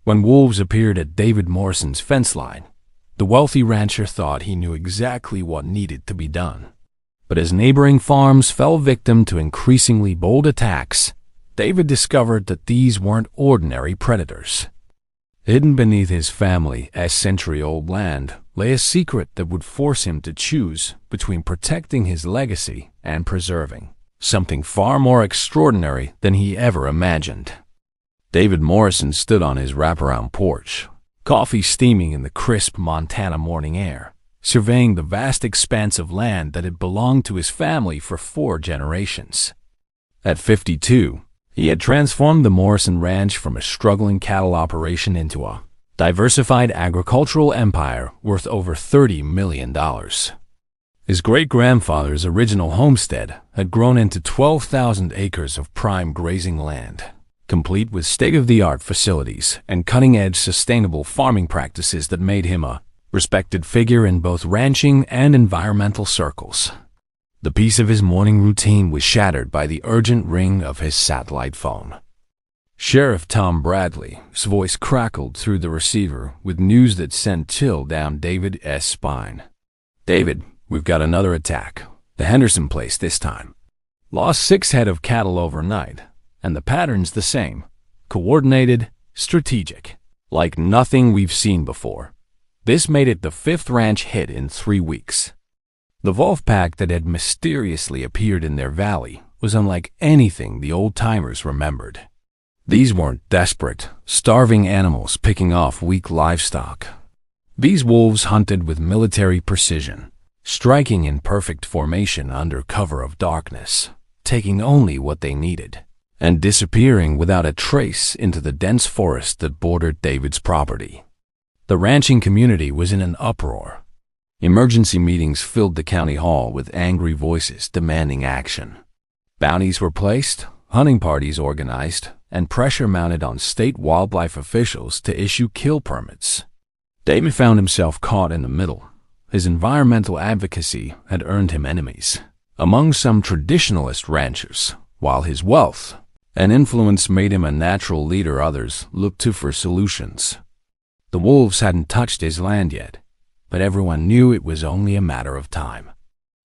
When wolves appeared at David Morrison's fence line, the wealthy rancher thought he knew exactly what needed to be done. But as neighboring farms fell victim to increasingly bold attacks, David discovered that these weren't ordinary predators. Hidden beneath his family's century-old land lay a secret that would force him to choose between protecting his legacy and preserving something far more extraordinary than he ever imagined. David Morrison stood on his wraparound porch, coffee steaming in the crisp Montana morning air, surveying the vast expanse of land that had belonged to his family for 4 generations. At 52, he had transformed the Morrison Ranch from a struggling cattle operation into a diversified agricultural empire worth over $30 million. His great-grandfather's original homestead had grown into 12,000 acres of prime grazing land, complete with state-of-the-art facilities and cutting-edge sustainable farming practices that made him a respected figure in both ranching and environmental circles. The peace of his morning routine was shattered by the urgent ring of his satellite phone. Sheriff Tom Bradley's voice crackled through the receiver with news that sent chill down David's spine. "David, we've got another attack. The Henderson place this time. Lost 6 head of cattle overnight, and the pattern's the same. Coordinated, strategic, like nothing we've seen before. This made it the 5th ranch hit in 3 weeks." The wolf pack that had mysteriously appeared in their valley was unlike anything the old-timers remembered. These weren't desperate, starving animals picking off weak livestock. These wolves hunted with military precision, striking in perfect formation under cover of darkness, taking only what they needed, and disappearing without a trace into the dense forest that bordered David's property. The ranching community was in an uproar. Emergency meetings filled the county hall with angry voices demanding action. Bounties were placed, hunting parties organized, and pressure mounted on state wildlife officials to issue kill permits. David found himself caught in the middle. His environmental advocacy had earned him enemies among some traditionalist ranchers, while his wealth and influence made him a natural leader others looked to for solutions. The wolves hadn't touched his land yet, but everyone knew it was only a matter of time.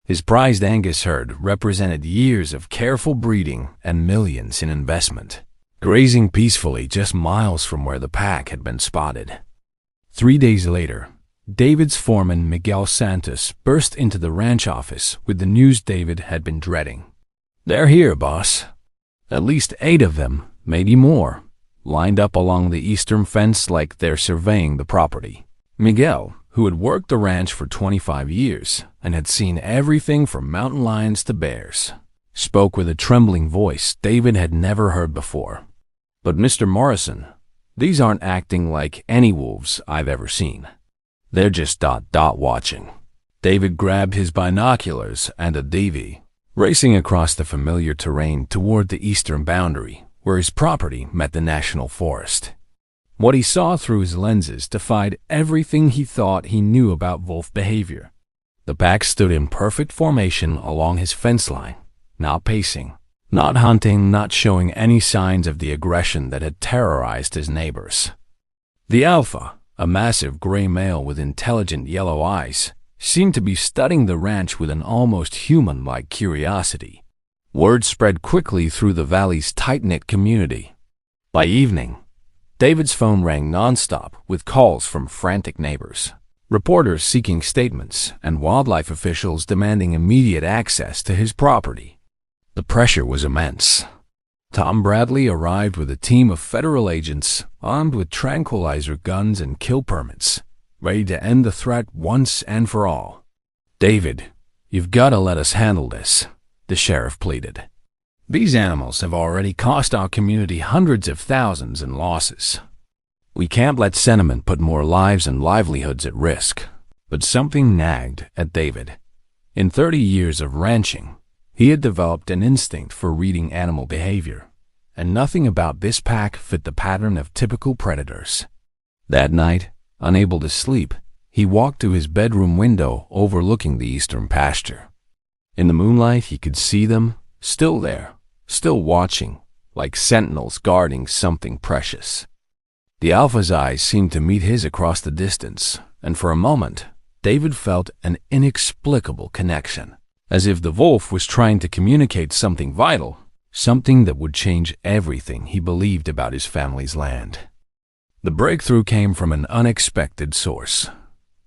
His prized Angus herd represented years of careful breeding and millions in investment, grazing peacefully just miles from where the pack had been spotted. 3 days later, David's foreman Miguel Santos burst into the ranch office with the news David had been dreading. "They're here, boss." At least 8 of them, maybe more, lined up along the eastern fence like they're surveying the property. Miguel, who had worked the ranch for 25 years and had seen everything from mountain lions to bears, spoke with a trembling voice David had never heard before. "But Mr. Morrison, these aren't acting like any wolves I've ever seen. They're just watching." David grabbed his binoculars and a DV, racing across the familiar terrain toward the eastern boundary, where his property met the national forest. What he saw through his lenses defied everything he thought he knew about wolf behavior. The pack stood in perfect formation along his fence line, not pacing, not hunting, not showing any signs of the aggression that had terrorized his neighbors. The alpha, a massive gray male with intelligent yellow eyes, seemed to be studying the ranch with an almost human-like curiosity. Word spread quickly through the valley's tight-knit community. By evening, David's phone rang nonstop with calls from frantic neighbors, reporters seeking statements, and wildlife officials demanding immediate access to his property. The pressure was immense. Tom Bradley arrived with a team of federal agents armed with tranquilizer guns and kill permits, ready to end the threat once and for all. "David, you've got to let us handle this," the sheriff pleaded. "These animals have already cost our community hundreds of thousands in losses. We can't let sentiment put more lives and livelihoods at risk." But something nagged at David. In 30 years of ranching, he had developed an instinct for reading animal behavior, and nothing about this pack fit the pattern of typical predators. That night, unable to sleep, he walked to his bedroom window overlooking the eastern pasture. In the moonlight, he could see them, still there, still watching, like sentinels guarding something precious. The alpha's eyes seemed to meet his across the distance, and for a moment, David felt an inexplicable connection, as if the wolf was trying to communicate something vital, something that would change everything he believed about his family's land. The breakthrough came from an unexpected source.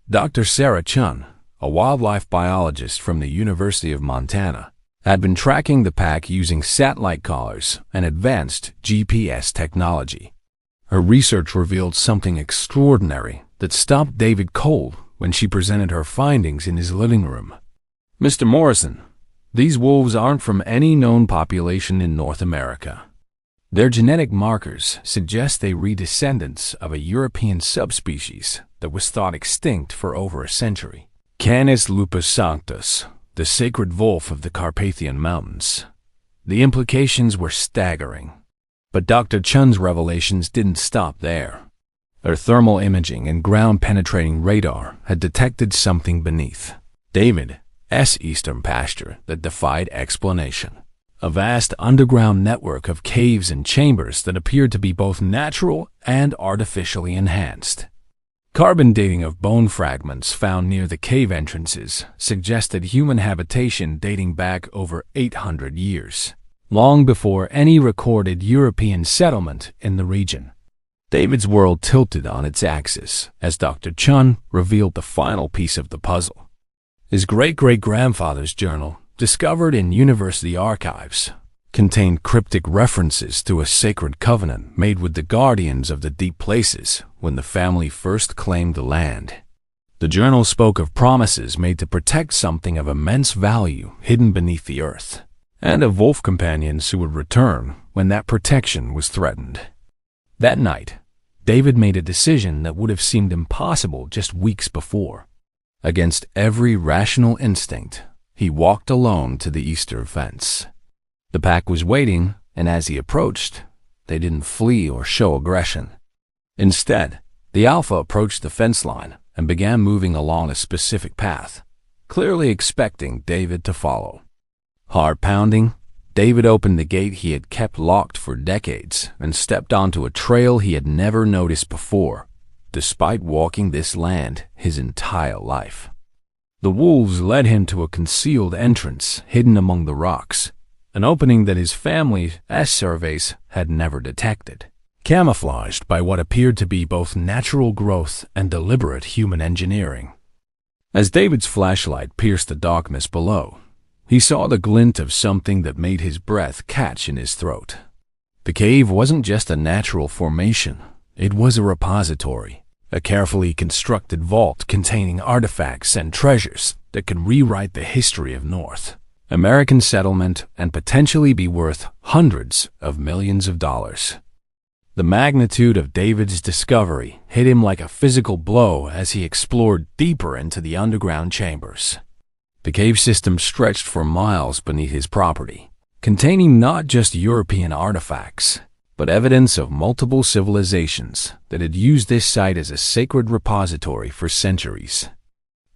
Dr. Sarah Chun, a wildlife biologist from the University of Montana, had been tracking the pack using satellite collars and advanced GPS technology. Her research revealed something extraordinary that stopped David cold when she presented her findings in his living room. "Mr. Morrison, these wolves aren't from any known population in North America. Their genetic markers suggest they are descendants of a European subspecies that was thought extinct for over a century. Canis lupus sanctus, the sacred wolf of the Carpathian Mountains." The implications were staggering. But Dr. Chun's revelations didn't stop there. Her thermal imaging and ground-penetrating radar had detected something beneath David's eastern pasture that defied explanation. A vast underground network of caves and chambers that appeared to be both natural and artificially enhanced. Carbon dating of bone fragments found near the cave entrances suggested human habitation dating back over 800 years, long before any recorded European settlement in the region. David's world tilted on its axis as Dr. Chun revealed the final piece of the puzzle. His great-great-grandfather's journal, discovered in university archives, contained cryptic references to a sacred covenant made with the guardians of the deep places when the family first claimed the land. The journal spoke of promises made to protect something of immense value hidden beneath the earth, and of wolf companions who would return when that protection was threatened. That night, David made a decision that would have seemed impossible just weeks before. Against every rational instinct, he walked alone to the eastern fence. The pack was waiting, and as he approached, they didn't flee or show aggression. Instead, the alpha approached the fence line and began moving along a specific path, clearly expecting David to follow. Heart pounding, David opened the gate he had kept locked for decades and stepped onto a trail he had never noticed before, despite walking this land his entire life. The wolves led him to a concealed entrance hidden among the rocks, an opening that his family's surveys had never detected, camouflaged by what appeared to be both natural growth and deliberate human engineering. As David's flashlight pierced the darkness below, he saw the glint of something that made his breath catch in his throat. The cave wasn't just a natural formation, it was a repository, a carefully constructed vault containing artifacts and treasures that could rewrite the history of North American settlement and potentially be worth hundreds of millions of dollars. The magnitude of David's discovery hit him like a physical blow as he explored deeper into the underground chambers. The cave system stretched for miles beneath his property, containing not just European artifacts, but evidence of multiple civilizations that had used this site as a sacred repository for centuries.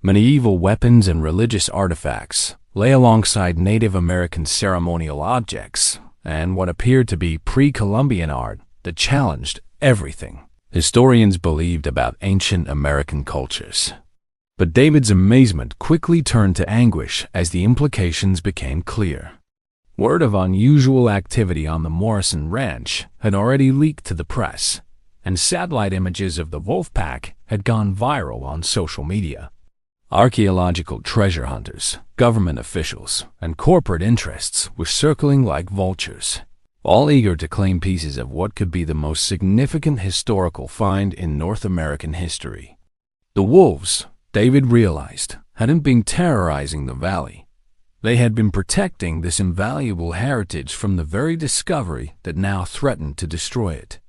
Medieval weapons and religious artifacts lay alongside Native American ceremonial objects and what appeared to be pre-Columbian art that challenged everything historians believed about ancient American cultures. But David's amazement quickly turned to anguish as the implications became clear. Word of unusual activity on the Morrison Ranch had already leaked to the press, and satellite images of the wolf pack had gone viral on social media. Archaeological treasure hunters, government officials, and corporate interests were circling like vultures, all eager to claim pieces of what could be the most significant historical find in North American history. The wolves, David realized, hadn't been terrorizing the valley. They had been protecting this invaluable heritage from the very discovery that now threatened to destroy it.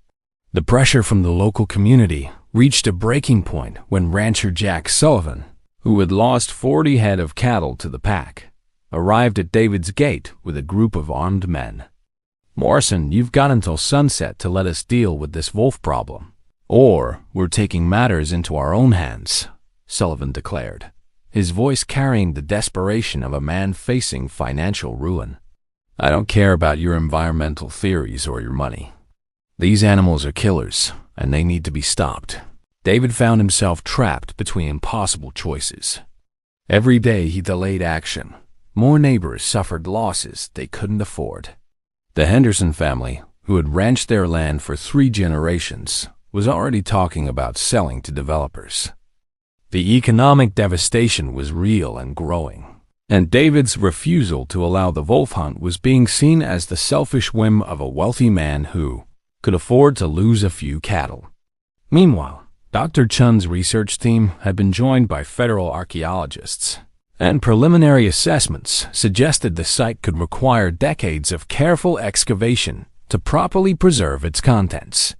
The pressure from the local community reached a breaking point when rancher Jack Sullivan, who had lost 40 head of cattle to the pack, arrived at David's gate with a group of armed men. "Morrison, you've got until sunset to let us deal with this wolf problem, or we're taking matters into our own hands," Sullivan declared, his voice carrying the desperation of a man facing financial ruin. "I don't care about your environmental theories or your money. These animals are killers, and they need to be stopped. David found himself trapped between impossible choices. Every day he delayed action. More neighbors suffered losses they couldn't afford. The Henderson family, who had ranched their land for 3 generations, was already talking about selling to developers. The economic devastation was real and growing, and David's refusal to allow the wolf hunt was being seen as the selfish whim of a wealthy man who could afford to lose a few cattle. Meanwhile, Dr. Chun's research team had been joined by federal archaeologists, and preliminary assessments suggested the site could require decades of careful excavation to properly preserve its contents.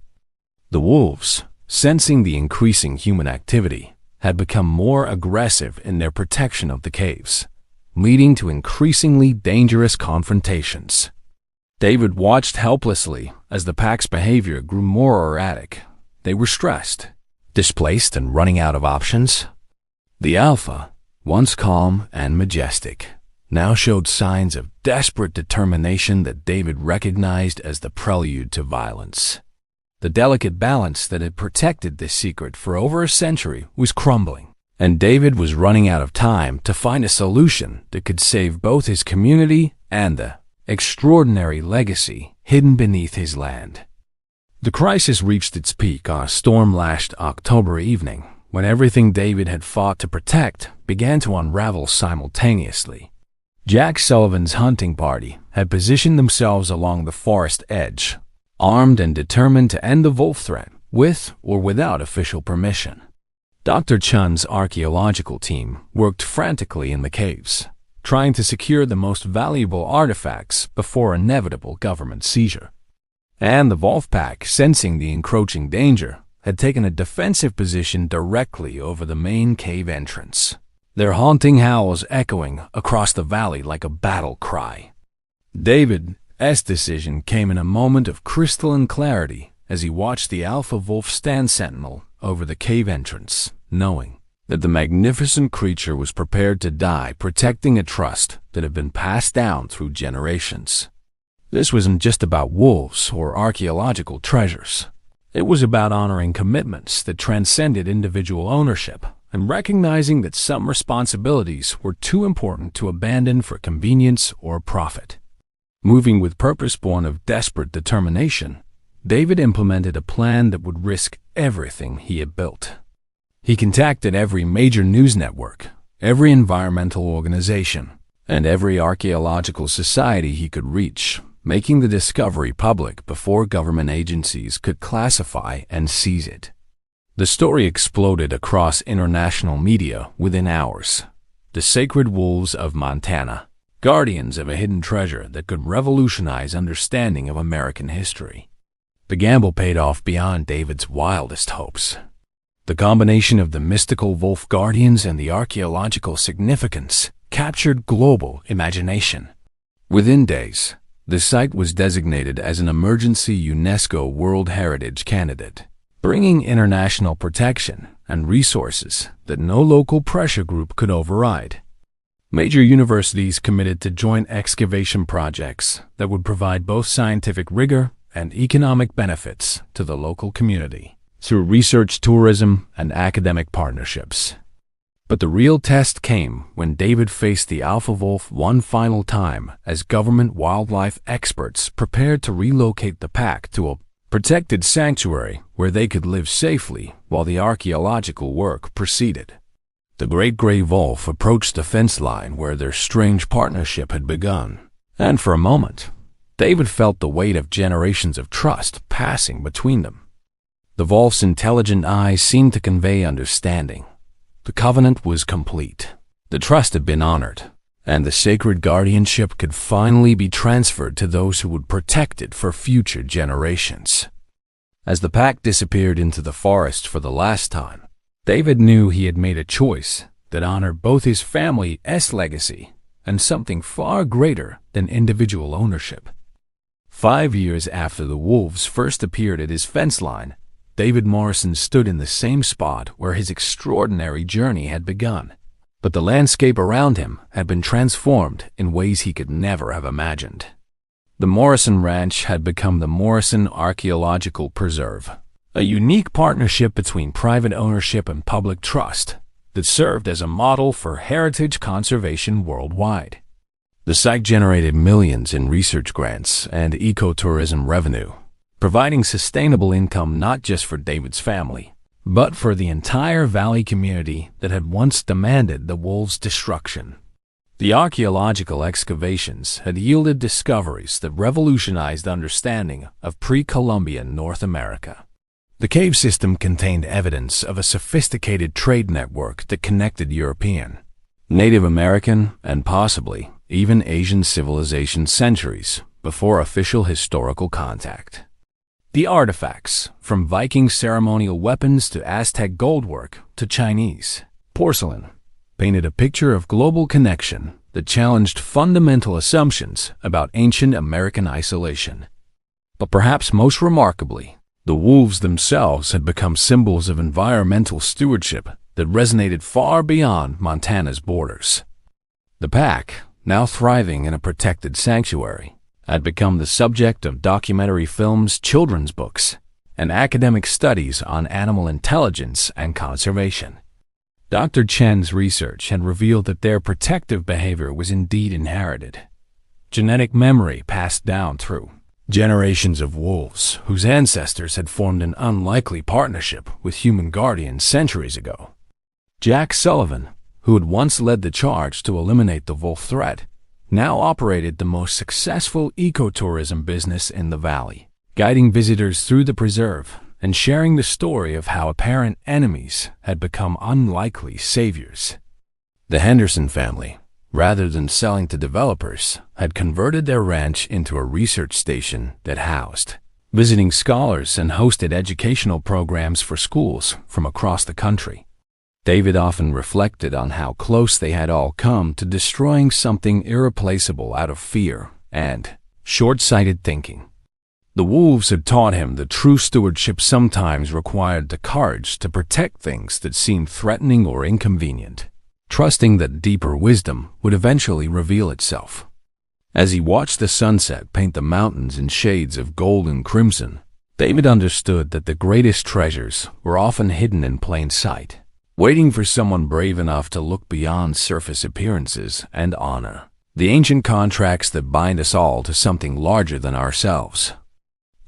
The wolves, sensing the increasing human activity, had become more aggressive in their protection of the caves, leading to increasingly dangerous confrontations. David watched helplessly as the pack's behavior grew more erratic. They were stressed, displaced, and running out of options. The alpha, once calm and majestic, now showed signs of desperate determination that David recognized as the prelude to violence. The delicate balance that had protected this secret for over a century was crumbling, and David was running out of time to find a solution that could save both his community and the extraordinary legacy hidden beneath his land. The crisis reached its peak on a storm-lashed October evening, when everything David had fought to protect began to unravel simultaneously. Jack Sullivan's hunting party had positioned themselves along the forest edge, armed and determined to end the wolf threat, with or without official permission. Dr. Chun's archaeological team worked frantically in the caves, trying to secure the most valuable artifacts before inevitable government seizure. And the wolf pack, sensing the encroaching danger, had taken a defensive position directly over the main cave entrance, their haunting howls echoing across the valley like a battle cry. David's decision came in a moment of crystalline clarity as he watched the alpha wolf stand sentinel over the cave entrance, knowing that the magnificent creature was prepared to die protecting a trust that had been passed down through generations. This wasn't just about wolves or archaeological treasures. It was about honoring commitments that transcended individual ownership and recognizing that some responsibilities were too important to abandon for convenience or profit. Moving with purpose born of desperate determination, David implemented a plan that would risk everything he had built. He contacted every major news network, every environmental organization, and every archaeological society he could reach, making the discovery public before government agencies could classify and seize it. The story exploded across international media within hours. The sacred wolves of Montana, guardians of a hidden treasure that could revolutionize understanding of American history. The gamble paid off beyond David's wildest hopes. The combination of the mystical wolf guardians and the archaeological significance captured global imagination. Within days, the site was designated as an emergency UNESCO World Heritage candidate, bringing international protection and resources that no local pressure group could override. Major universities committed to joint excavation projects that would provide both scientific rigor and economic benefits to the local community through research tourism and academic partnerships. But the real test came when David faced the alpha wolf one final time as government wildlife experts prepared to relocate the pack to a protected sanctuary where they could live safely while the archaeological work proceeded. The great gray wolf approached the fence line where their strange partnership had begun, and for a moment, David felt the weight of generations of trust passing between them. The wolf's intelligent eyes seemed to convey understanding. The covenant was complete. The trust had been honored, and the sacred guardianship could finally be transferred to those who would protect it for future generations. As the pack disappeared into the forest for the last time, David knew he had made a choice that honored both his family's legacy and something far greater than individual ownership. 5 years after the wolves first appeared at his fence line, David Morrison stood in the same spot where his extraordinary journey had begun. But the landscape around him had been transformed in ways he could never have imagined. The Morrison Ranch had become the Morrison Archaeological Preserve, a unique partnership between private ownership and public trust that served as a model for heritage conservation worldwide. The site generated millions in research grants and ecotourism revenue, providing sustainable income not just for David's family, but for the entire valley community that had once demanded the wolves' destruction. The archaeological excavations had yielded discoveries that revolutionized understanding of pre-Columbian North America. The cave system contained evidence of a sophisticated trade network that connected European, Native American, and possibly even Asian civilizations centuries before official historical contact. The artifacts, from Viking ceremonial weapons to Aztec goldwork to Chinese porcelain, painted a picture of global connection that challenged fundamental assumptions about ancient American isolation. But perhaps most remarkably, the wolves themselves had become symbols of environmental stewardship that resonated far beyond Montana's borders. The pack, now thriving in a protected sanctuary, had become the subject of documentary films, children's books, and academic studies on animal intelligence and conservation. Dr. Chen's research had revealed that their protective behavior was indeed inherited. Genetic memory passed down through generations of wolves whose ancestors had formed an unlikely partnership with human guardians centuries ago. Jack Sullivan, who had once led the charge to eliminate the wolf threat, now operated the most successful ecotourism business in the valley, guiding visitors through the preserve and sharing the story of how apparent enemies had become unlikely saviors. The Henderson family, rather than selling to developers, had converted their ranch into a research station that housed visiting scholars and hosted educational programs for schools from across the country. David often reflected on how close they had all come to destroying something irreplaceable out of fear and short-sighted thinking. The wolves had taught him that true stewardship sometimes required the courage to protect things that seemed threatening or inconvenient, trusting that deeper wisdom would eventually reveal itself. As he watched the sunset paint the mountains in shades of gold and crimson, David understood that the greatest treasures were often hidden in plain sight, waiting for someone brave enough to look beyond surface appearances and honor the ancient contracts that bind us all to something larger than ourselves.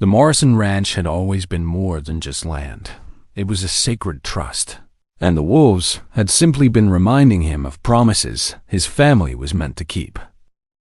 The Morrison Ranch had always been more than just land. It was a sacred trust, and the wolves had simply been reminding him of promises his family was meant to keep.